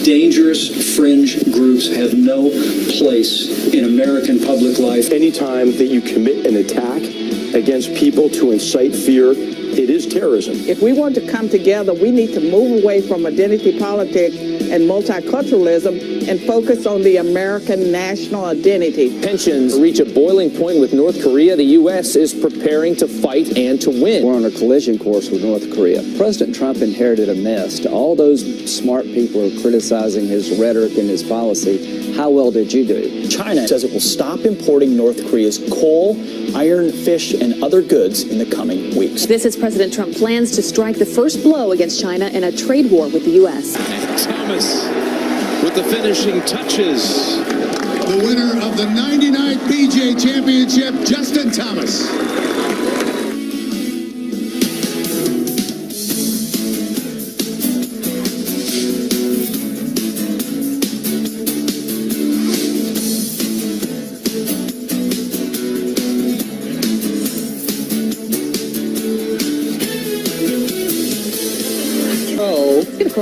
These dangerous fringe groups have no place in American public life. Anytime that you commit an attack against people to incite fear, it is terrorism. If we want to come together, we need to move away from identity politics and multiculturalism and focus on the American national identity. Tensions reach a boiling point with North Korea. The U.S. is preparing to fight and to win. We're on a collision course with North Korea. President Trump inherited a mess. To all those smart people who are criticizing his rhetoric and his policy, how well did you do? China says it will stop importing North Korea's coal, iron, fish, and other goods in the coming weeks. This is President Trump plans to strike the first blow against China in a trade war with the U.S. Thomas with the finishing touches. The winner of the 99th PGA Championship, Justin Thomas.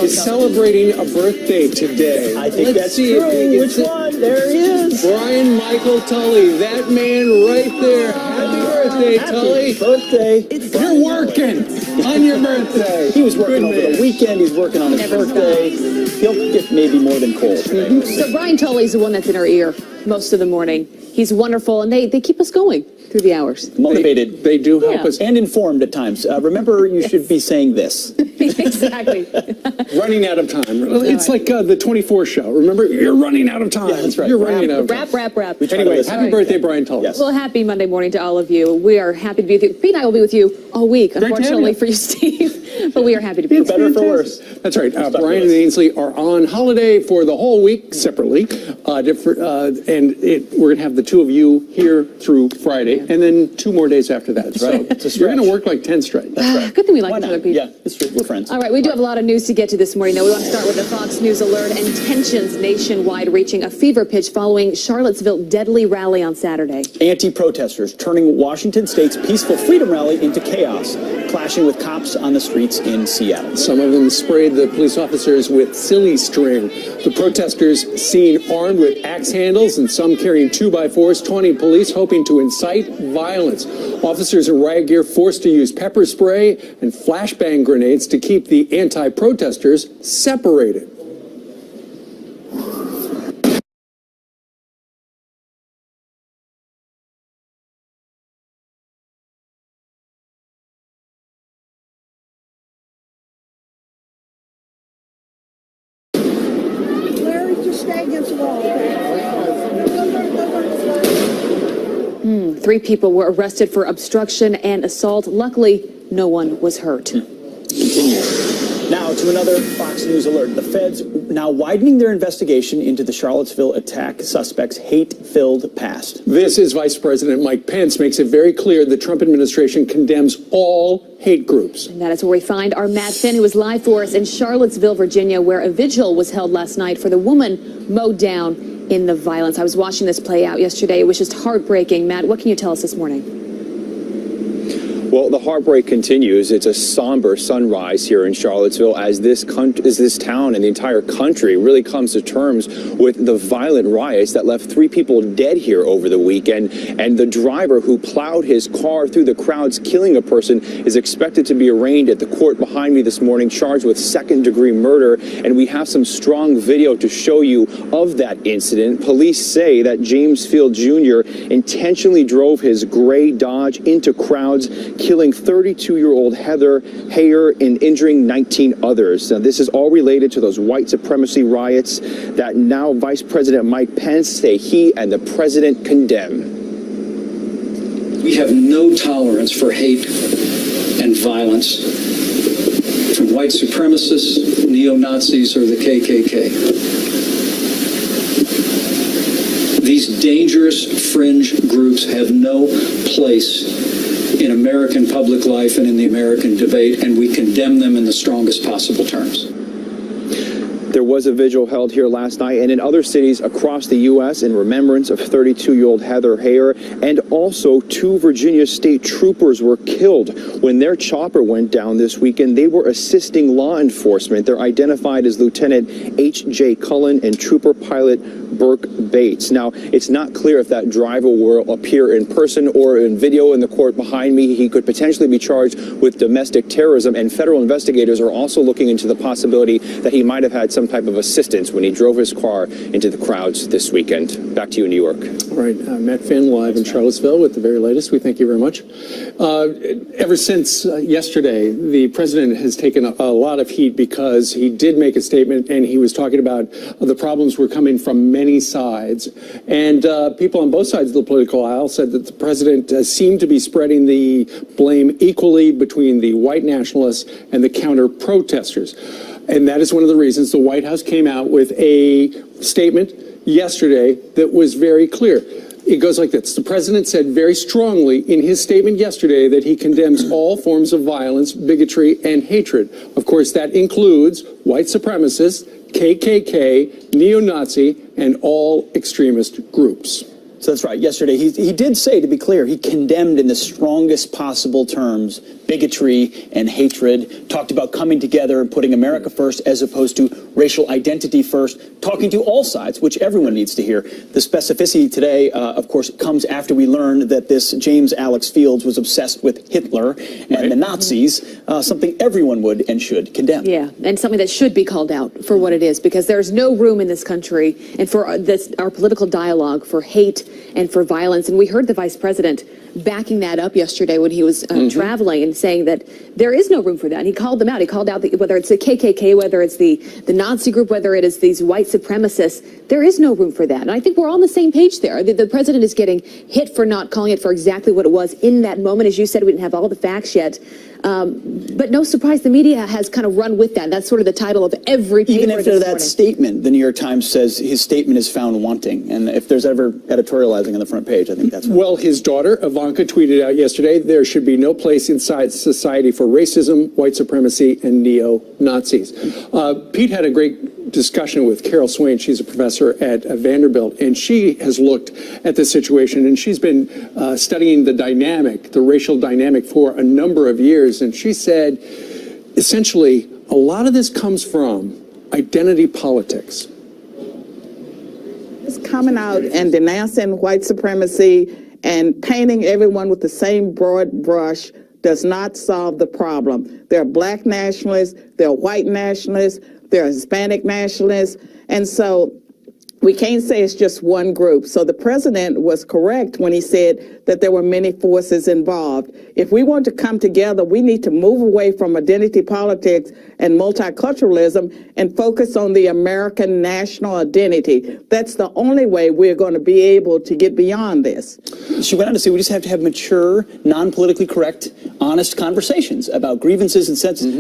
Is celebrating a birthday today. I think Let's that's see true. If Which one? There he is. Brian Michael Tully, that man right there. Happy birthday, Tully. Birthday. You're working on your birthday. He was working over the weekend. He's working on his birthday. He'll get maybe more than coal. So Brian Tully's the one that's in our ear most of the morning. He's wonderful, and they keep us going through the hours. Motivated. They do help us. And informed at times. Remember, you should be saying this. Exactly. Running out of time. It's like the 24 show. Remember, you're running out of time. Yeah, that's right. You're running out of time. Wrap. Anyway, happy birthday, Brian Tully. Yes. Well, happy Monday morning to all of you. We are happy to be with you. Pete and I will be with you all week, unfortunately for you, Steve. But we are happy to be with you. Better for worse. That's right. Brian and Ainsley are on holiday for the whole week separately. And we're going to have the two of you here through Friday, and then 2 more days after that. Right. So you're going to work like 10 straight. That's right. Good thing we like Why each not? other, Pete. Yeah, it's true. We're friends. All right, we do have a lot of news to get to this morning. Now, we want to start with the Fox News alert and tensions nationwide reaching a fever pitch following Charlottesville deadly rally on Saturday. Anti-protesters turning Washington State's peaceful freedom rally into chaos, clashing with cops on the streets in Seattle. Some of them sprayed the police officers with silly string. The protesters seen armed with axe handles and some carrying 2x4s, taunting police, hoping to incite violence. Officers in riot gear forced to use pepper spray and flashbang grenades to keep the anti-protesters separated. Three people were arrested for obstruction and assault. Luckily, no one was hurt. Continue. Now to another Fox News alert. The feds now widening their investigation into the Charlottesville attack suspects' hate-filled past. This is Vice President Mike Pence makes it very clear the Trump administration condemns all hate groups. And that is where we find our Matt Finn, who is live for us in Charlottesville, Virginia, where a vigil was held last night for the woman mowed down in the violence. I was watching this play out yesterday. It was just heartbreaking. Matt, what can you tell us this morning? Well, the heartbreak continues. It's a somber sunrise here in Charlottesville as this town and the entire country really comes to terms with the violent riots that left 3 people dead here over the weekend. And the driver who plowed his car through the crowds, killing a person, is expected to be arraigned at the court behind me this morning, charged with second-degree murder. And we have some strong video to show you of that incident. Police say that James Field Jr. intentionally drove his gray Dodge into crowds, killing 32-year-old Heather Heyer and injuring 19 others. Now, this is all related to those white supremacy riots that now Vice President Mike Pence say he and the president condemn. We have no tolerance for hate and violence from white supremacists, neo-Nazis, or the KKK. These dangerous fringe groups have no place in American public life and in the American debate, and we condemn them in the strongest possible terms. There was a vigil held here last night and in other cities across the U.S. in remembrance of 32-year-old Heather Heyer. And also 2 Virginia state troopers were killed when their chopper went down this weekend. They were assisting law enforcement. They're identified as Lieutenant H.J. Cullen and Trooper Pilot Burke Bates. Now, it's not clear if that driver will appear in person or in video in the court behind me. He could potentially be charged with domestic terrorism, and federal investigators are also looking into the possibility that he might have had some type of assistance when he drove his car into the crowds this weekend. Back to you in New York. All right, Matt Finn live in Charlottesville with the very latest. We thank you very much. Ever since yesterday, the president has taken a lot of heat because he did make a statement and he was talking about the problems were coming from many sides. And people on both sides of the political aisle said that the president seemed to be spreading the blame equally between the white nationalists and the counter-protesters. And that is one of the reasons the White House came out with a statement yesterday that was very clear. It goes like this. The president said very strongly in his statement yesterday that he condemns all forms of violence, bigotry, and hatred. Of course, that includes white supremacists, KKK, neo-Nazi, and all extremist groups. So that's right. Yesterday, he did say, to be clear, he condemned in the strongest possible terms bigotry and hatred, talked about coming together and putting America first as opposed to racial identity first, talking to all sides, which everyone needs to hear. The specificity today, of course, comes after we learned that this James Alex Fields was obsessed with Hitler and the Nazis, something everyone would and should condemn. Yeah, and something that should be called out for what it is, because there's no room in this country and for our political dialogue for hate and for violence. And we heard the vice president backing that up yesterday when he was traveling and saying that there is no room for that. And he called them out. He called out whether it's the KKK, whether it's the Nazi group, whether it is these white supremacists, there is no room for that. And I think we're all on the same page there. The president is getting hit for not calling it for exactly what it was in that moment. As you said, we didn't have all the facts yet. But no surprise, the media has kind of run with that. That's sort of the title of every paper. Even after that statement, the New York Times says his statement is found wanting. And if there's ever editorializing on the front page, I think that's well, his daughter, Ivanka, tweeted out yesterday, there should be no place inside society for racism, white supremacy, and neo-Nazis. Pete had a great discussion with Carol Swain. She's a professor at Vanderbilt, and she has looked at the situation, and she's been studying the racial dynamic for a number of years. And she said, essentially, a lot of this comes from identity politics. It's coming out and denouncing white supremacy and painting everyone with the same broad brush does not solve the problem. There are black nationalists, there are white nationalists, there are Hispanic nationalists, and so we can't say it's just one group. So the president was correct when he said that there were many forces involved. If we want to come together, we need to move away from identity politics and multiculturalism and focus on the American national identity. That's the only way we're going to be able to get beyond this. She went on to say we just have to have mature, non-politically correct, honest conversations about grievances and senses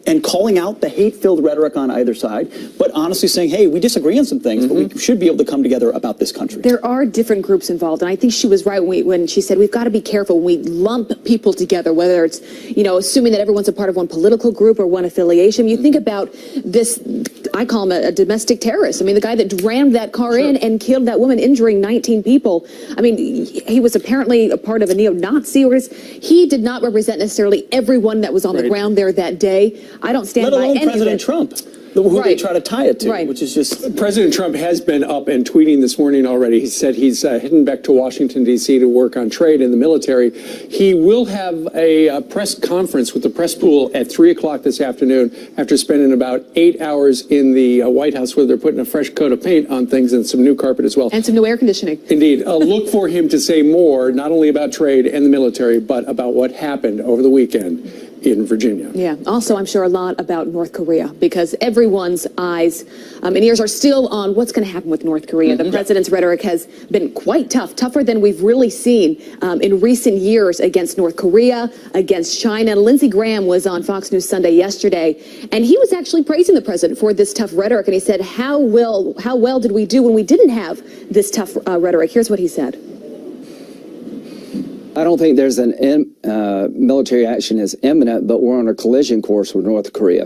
and calling out the hate-filled rhetoric on either side, but honestly saying, hey, we disagree on some things, but we should be able to come together about this country. There are different groups involved, and I think she was right when she said we've got to be careful when we lump people together, whether it's, assuming that everyone's a part of one political group or one affiliation. You think about this, I call him a domestic terrorist. I mean, the guy that rammed that car in and killed that woman, injuring 19 people. I mean, he was apparently a part of a neo-Nazi organization. He did not represent necessarily everyone that was on the ground there that day. I don't stand by any of it. Let alone President Trump, who they try to tie it to, which is just... President Trump has been up and tweeting this morning already. He said he's heading back to Washington, D.C. to work on trade in the military. He will have a press conference with the press pool at 3 o'clock this afternoon after spending about 8 hours in the White House where they're putting a fresh coat of paint on things and some new carpet as well. And some new air conditioning. Indeed. Look for him to say more, not only about trade and the military, but about what happened over the weekend in Virginia. Yeah. Also, I'm sure a lot about North Korea because everyone's eyes and ears are still on what's going to happen with North Korea. The president's rhetoric has been quite tough, tougher than we've really seen in recent years against North Korea, against China. Lindsey Graham was on Fox News Sunday yesterday, and he was actually praising the president for this tough rhetoric. And he said, how well did we do when we didn't have this tough rhetoric? Here's what he said. I don't think there's an military action is imminent, but we're on a collision course with North Korea.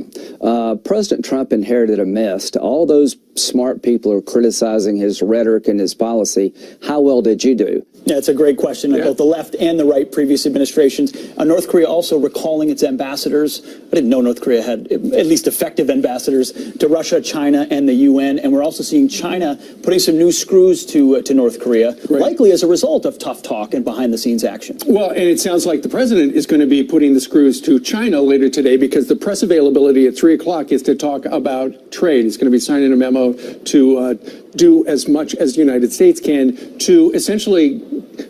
President Trump inherited a mess. All those smart people are criticizing his rhetoric and his policy. How well did you do? Yeah, it's a great question. Both the left and the right, previous administrations. North Korea also recalling its ambassadors. I didn't know North Korea had at least effective ambassadors to Russia, China, and the UN. And we're also seeing China putting some new screws to North Korea, likely as a result of tough talk and behind-the-scenes action. Well, and it sounds like the president is going to be putting the screws to China later today because the press availability at 3 o'clock is to talk about trade. He's going to be signing a memo to do as much as the United States can to essentially,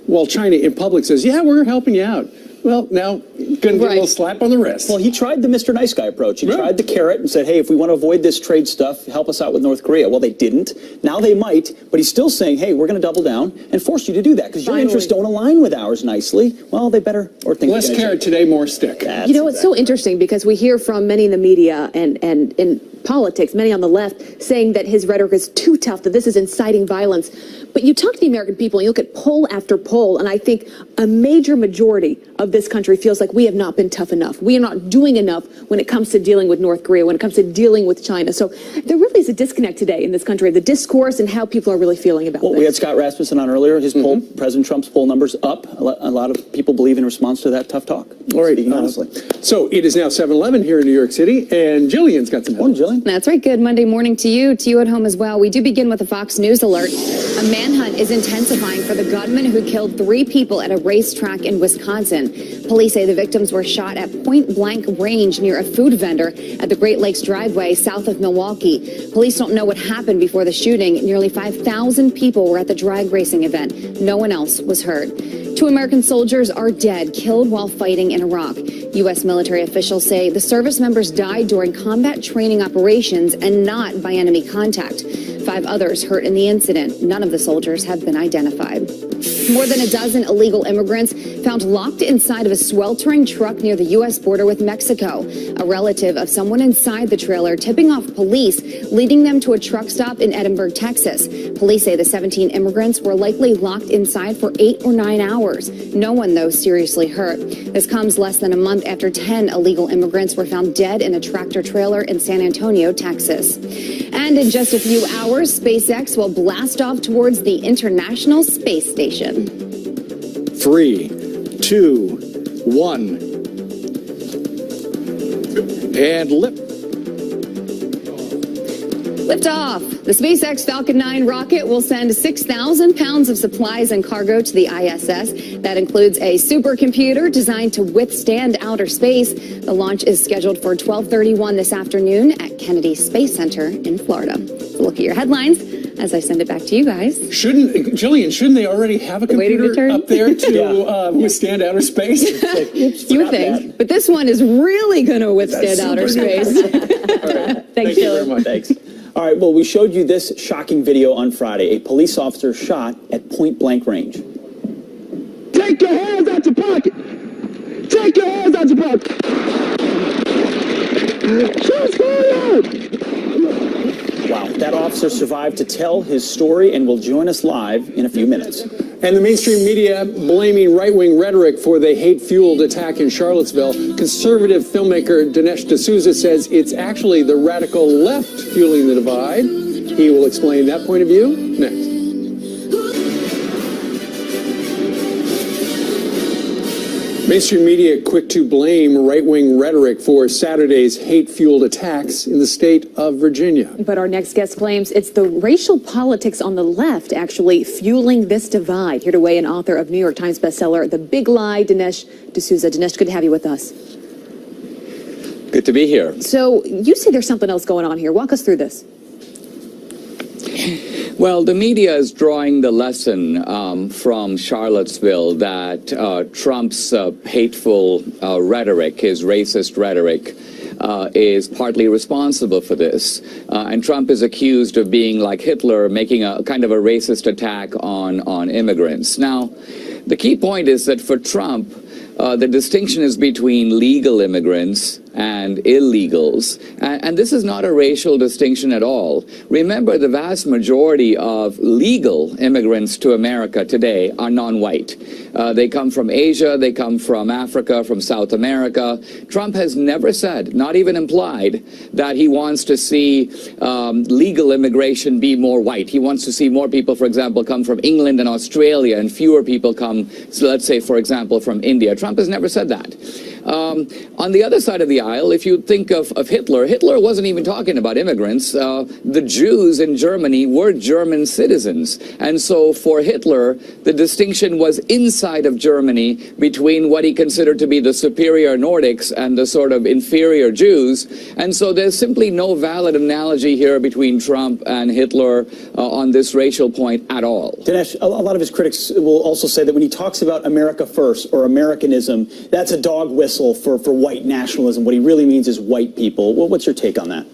while China in public says, yeah, we're helping you out. Well, now, going to get a little slap on the wrist. Well, he tried the Mr. Nice Guy approach. He tried the carrot and said, hey, if we want to avoid this trade stuff, help us out with North Korea. Well, they didn't. Now they might, but he's still saying, hey, we're going to double down and force you to do that because your interests don't align with ours nicely. Well, they better, or think less carrot today, more stick. You know, it's so interesting because we hear from many in the media and in politics, many on the left, saying that his rhetoric is too tough, that this is inciting violence. But you talk to the American people and you look at poll after poll, and I think a major majority of this country feels like we have not been tough enough. We are not doing enough when it comes to dealing with North Korea, when it comes to dealing with China. So there really is a disconnect today in this country, the discourse and how people are really feeling about Well, we had Scott Rasmussen on earlier. His poll, President Trump's poll numbers up. A lot of people believe in response to that tough talk. All right. Honestly. So it is now 7:11 here in New York City, and Jillian's got some help. Jillian. That's right. Good Monday morning to you at home as well. We do begin with a Fox News alert. A manhunt is intensifying for the gunman who killed 3 people at a racetrack in Wisconsin. Police say the victims were shot at point-blank range near a food vendor at the Great Lakes Driveway south of Milwaukee. Police don't know what happened before the shooting. Nearly 5,000 people were at the drag racing event. No one else was hurt. 2 American soldiers are dead, killed while fighting in Iraq. U.S. military officials say the service members died during combat training operations and not by enemy contact. 5 others hurt in the incident. None of the soldiers have been identified. More than a dozen illegal immigrants found locked inside of a sweltering truck near the U.S. border with Mexico. A relative of someone inside the trailer tipping off police, leading them to a truck stop in Edinburgh, Texas. Police say the 17 immigrants were likely locked inside for 8 or 9 hours. No one, though, seriously hurt. This comes less than a month after 10 illegal immigrants were found dead in a tractor trailer in San Antonio, Texas. And in just a few hours, SpaceX will blast off towards the International Space Station. 3, 2, 1. And Lift off. The SpaceX Falcon 9 rocket will send 6,000 pounds of supplies and cargo to the ISS. That includes a supercomputer designed to withstand outer space. The launch is scheduled for 12:31 this afternoon at Kennedy Space Center in Florida. So look at your headlines as I send it back to you guys. Jillian, shouldn't they already have a computer up there to withstand outer space? You would think. But this one is really going to withstand outer space. Thank you very much. Thanks. All right, well, we showed you this shocking video on Friday. A police officer shot at point-blank range. Take your hands out your pocket! Take your hands out your pocket! Shots fired! Wow, that officer survived to tell his story and will join us live in a few minutes. And the mainstream media blaming right-wing rhetoric for the hate-fueled attack in Charlottesville. Conservative filmmaker Dinesh D'Souza says it's actually the radical left fueling the divide. He will explain that point of view next. Mainstream media quick to blame right-wing rhetoric for Saturday's hate-fueled attacks in the state of Virginia. But our next guest claims it's the racial politics on the left actually fueling this divide. Here to weigh in, author of New York Times bestseller, The Big Lie, Dinesh D'Souza. Dinesh, good to have you with us. Good to be here. So you say there's something else going on here. Walk us through this. Well, the media is drawing the lesson from Charlottesville that Trump's hateful rhetoric, his racist rhetoric, is partly responsible for this. And Trump is accused of being like Hitler, making a kind of a racist attack on immigrants. Now, the key point is that for Trump, the distinction is between legal immigrants and illegals. And this is not a racial distinction at all. Remember, the vast majority of legal immigrants to America today are non-white. They come from Asia, they come from Africa, from South America. Trump has never said, not even implied, that he wants to see legal immigration be more white. He wants to see more people, for example, come from England and Australia, and fewer people come, so let's say, for example, from India. Trump has never said that. On the other side of the aisle, if you think of Hitler, Hitler wasn't even talking about immigrants. The Jews in Germany were German citizens. And so for Hitler, the distinction was inside of Germany between what he considered to be the superior Nordics and the sort of inferior Jews. And so there's simply no valid analogy here between Trump and Hitler on this racial point at all. Dinesh, a lot of his critics will also say that when he talks about America first or Americanism, that's a dog whistle for white nationalism. What he really means is white people. Well, what's your take on that?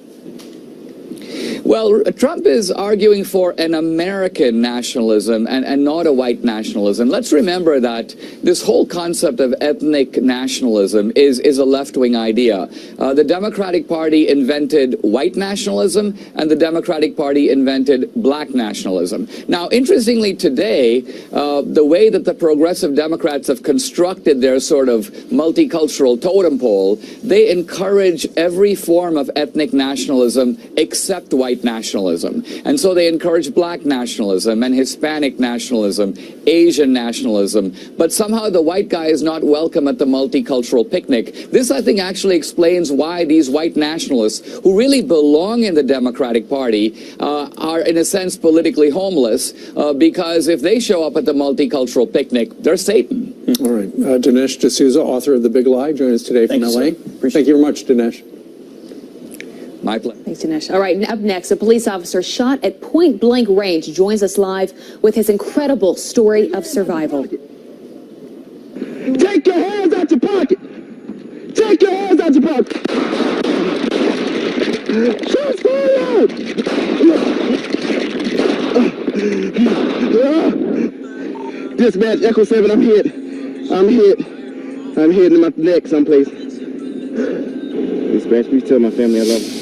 Well, Trump is arguing for an American nationalism and not a white nationalism. Let's remember that this whole concept of ethnic nationalism is a left-wing idea. The Democratic Party invented white nationalism, and the Democratic Party invented black nationalism. Now, interestingly, today, the way that the progressive Democrats have constructed their sort of multicultural totem pole, they encourage every form of ethnic nationalism except white nationalism. And so they encourage black nationalism and Hispanic nationalism, Asian nationalism, but somehow the white guy is not welcome at the multicultural picnic. This, I think, actually explains why these white nationalists, who really belong in the Democratic Party, are in a sense politically homeless, because if they show up at the multicultural picnic, they're Satan. All right. Dinesh D'Souza, author of The Big Lie, join us today from LA. Thank you very much, Dinesh. My pleasure. Thanks, Dinesh. All right, up next, a police officer shot at point-blank range joins us live with his incredible story of survival. Take your hands out your pocket! Take your hands out your pocket! Shots fired! Dispatch, Echo 7, I'm hit. I'm hit in my neck someplace. Dispatch, please tell my family I love them.